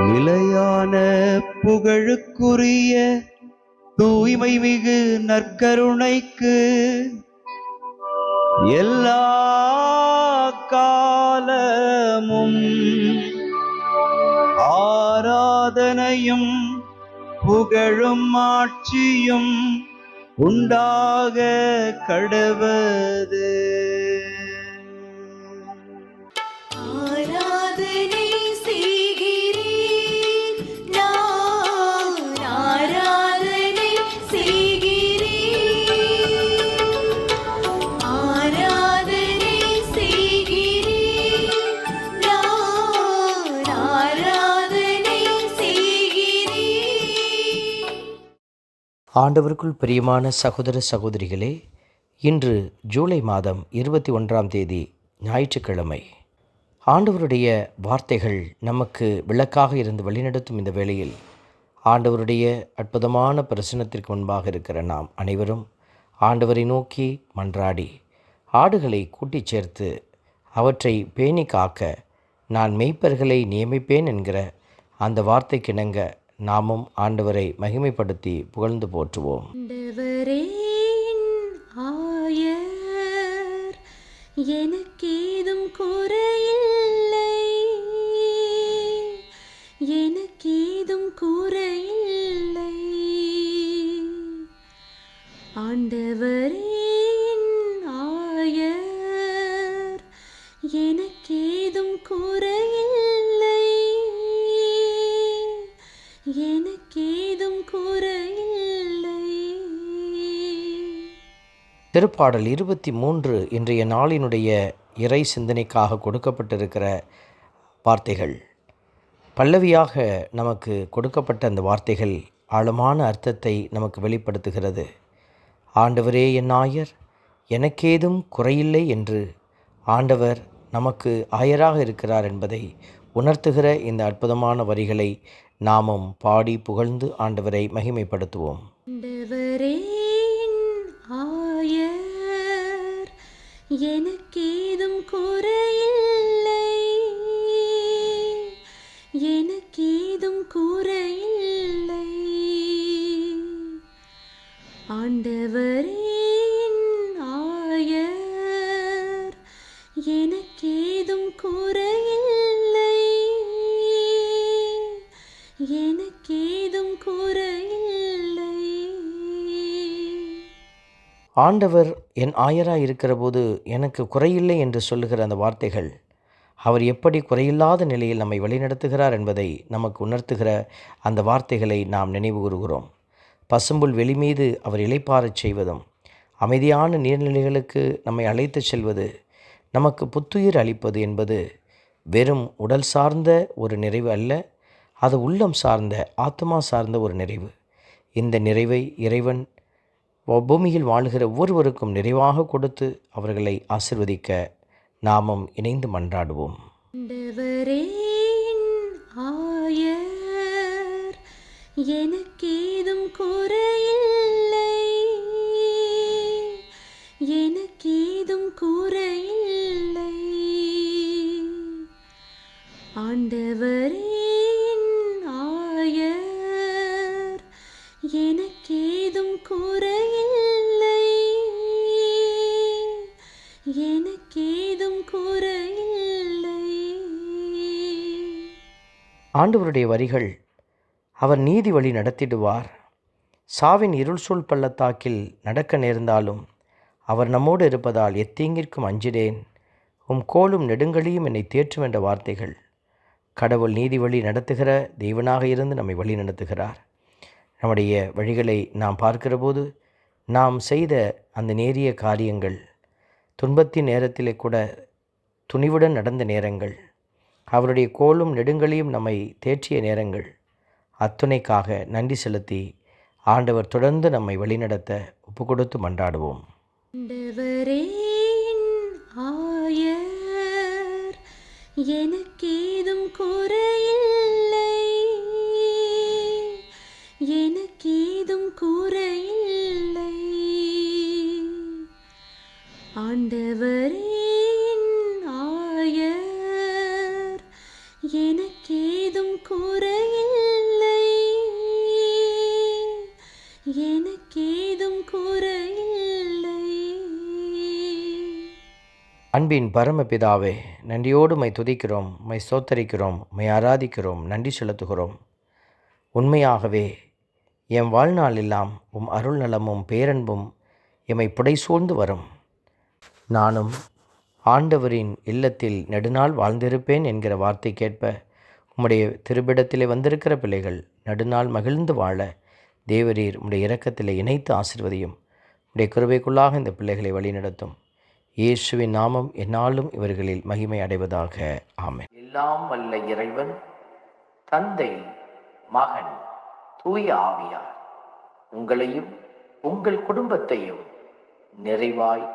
நிலையான புகழுக்குரிய தூய்மை மிகு நற்கருணைக்கு எல்லா காலமும் ஆராதனையும் புகழும் ஆட்சியும் உண்டாக கடவது. ஆண்டவருக்குள் பிரியமான சகோதர சகோதரிகளே, இன்று ஜூலை மாதம் 21ஆம் தேதி ஞாயிற்றுக்கிழமை. ஆண்டவருடைய வார்த்தைகள் நமக்கு விளக்காக இருந்து வழிநடத்தும் இந்த வேளையில் ஆண்டவருடைய அற்புதமான பிரசன்னத்திற்கு முன்பாக இருக்கிற நாம் அனைவரும் ஆண்டவரை நோக்கி மன்றாடி ஆடுகளை கூட்டிச் சேர்த்து அவற்றை பேணி காக்க நான் மெய்ப்பர்களை நியமிப்பேன் என்கிற அந்த வார்த்தைக்கிணங்க நாமும் ஆண்டவரை மகிமைப்படுத்தி புகழ்ந்து போற்றுவோம். ஆயர் எனக்கேதும் குறையில்லை, எனக்கேதும் குறையில்லை. ஆண்டவரே ஆயர் எனக்கேதும் குறையில்லை, எனக்கேதும் குறையில்லை. திருப்பாடல் 23 இன்றைய நாளினுடைய இறை சிந்தனைக்காக கொடுக்கப்பட்டிருக்கிற வார்த்தைகள். பல்லவியாக நமக்கு கொடுக்கப்பட்ட அந்த வார்த்தைகள் ஆழமான அர்த்தத்தை நமக்கு வெளிப்படுத்துகிறது. ஆண்டவரே என் ஆயர், எனக்கேதும் குறையில்லை என்று ஆண்டவர் நமக்கு ஆயராக இருக்கிறார் என்பதை உணர்த்துகிற இந்த அற்புதமான வரிகளை நாமும் பாடி புகழ்ந்து ஆண்டவரை மகிமைப்படுத்துவோம். ஆண்டவரே ஆயர் எனக்கேதும் குறையில்லை, எனக்கேதும் குறையில்லை. ஆண்டவரே ஆயர் எனக்கேதும் குறையில்லை, எனக்கேதும் குறையில்லை. ஆண்டவர் என் ஆயராக இருக்கிற போது எனக்கு குறையில்லை என்று சொல்லுகிற அந்த வார்த்தைகள் அவர் எப்படி குறையில்லாத நிலையில் நம்மை வழிநடத்துகிறார் என்பதை நமக்கு உணர்த்துகிற அந்த வார்த்தைகளை நாம் நினைவு கூறுகிறோம். பசும்புல் வெளி மீது அவர் இளைப்பாறச் செய்வதும், அமைதியான நீர்நிலைகளுக்கு நம்மை அழைத்து செல்வது, நமக்கு புத்துயிர் அளிப்பது என்பது வெறும் உடல் சார்ந்த ஒரு நிறைவு அல்ல, அது உள்ளம் சார்ந்த, ஆத்மா சார்ந்த ஒரு நிறைவு. இந்த நிறைவை இறைவன் பூமியில் வாழ்கிற ஒவ்வொருவருக்கும் நிறைவாக கொடுத்து அவர்களை ஆசிர்வதிக்க நாமும் இணைந்து மன்றாடுவோம். ஆண்டவரே ஆயர் எனக்கேதும் குறையில்லை, எனக்கேதும் குறையில்லை. ஆண்டவரே ஆயர் எனக்கேதும் குறையில்லை, எனக்கேதும் குறையில்லை. ஆண்டவருடைய வரிகள், அவர் நீதி வழி நடத்திடுவார். சாவின் இருள் சூழ் பள்ளத்தாக்கில் நடக்க நேர்ந்தாலும் அவர் நம்மோடு இருப்பதால் எத்தீங்கிற்கும் அஞ்சிடேன். உம் கோலும் நெடுங்கலியும் என்னை தேற்றும் என்ற வார்த்தைகள். கடவுள் நீதி வழி நடத்துகிற தெய்வனாக இருந்து நம்மை வழி நடத்துகிறார். நம்முடைய வழிகளை நாம் பார்க்கிற போது நாம் செய்த அந்த நேரிய காரியங்கள், துன்பத்தின் நேரத்திலே கூட துணிவுடன் நடந்த நேரங்கள், அவருடைய கோலும் நெடுங்கலியும் நம்மை தேற்றிய நேரங்கள், அத்துணைக்காக நன்றி செலுத்தி ஆண்டவர் தொடர்ந்து நம்மை வழிநடத்த ஒப்பு கொடுத்து மன்றாடுவோம். ஆண்டவரே ஆயர் எனக்கேதும் குறையில்லை, எனக்கேதும் குறையில்லை. ஆண்டவரே ஆயர் எனக்கேதும் குறை அன்பின் பரமபிதாவே, நன்றியோடு மை துதிக்கிறோம், மை ஸ்தோத்தரிக்கிறோம், மை ஆராதிக்கிறோம், நன்றி செலுத்துகிறோம். உண்மையாகவே என் வாழ்நாளெல்லாம் உம் அருள் நலமும் பேரன்பும் எம்மை புடைசூழ்ந்து வரும். நானும் ஆண்டவரின் இல்லத்தில் நெடுநாள் வாழ்ந்திருப்பேன் என்கிற வார்த்தை கேட்ப உம்முடைய திருப்பிடத்திலே வந்திருக்கிற பிள்ளைகள் நடுநாள் மகிழ்ந்து வாழ தேவரீர் உம்முடைய இரக்கத்திலே இணைத்து ஆசீர்வதியும். உம்முடைய கிருபைக்குள்ளாக இந்த பிள்ளைகளை வழிநடத்தும். இயேசுவின் நாமம் எந்நாளும் இவர்களில் மகிமை அடைவதாக. ஆமென். எல்லாம் வல்ல இறைவன் தந்தை, மகன், தூய ஆவியார் உங்களையும் உங்கள் குடும்பத்தையும் நிறைவாய்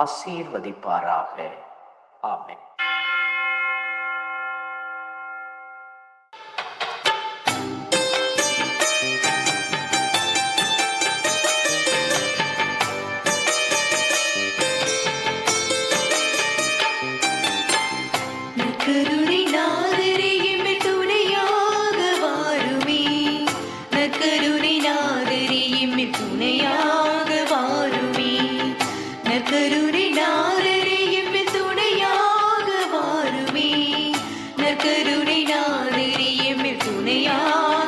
ஆசீர்வதிப்பாராக. ஆமென். நற்கருணை நாதரே எம்மில் துணையாக வாருமே. நற்கருணை நாதரே எம்மில் துணையாக வாருமே. நற்கருணை நாதரே எம்மில் துணையாக வாருமே. நற்கருணை நாதரே எம்மில் துணையாக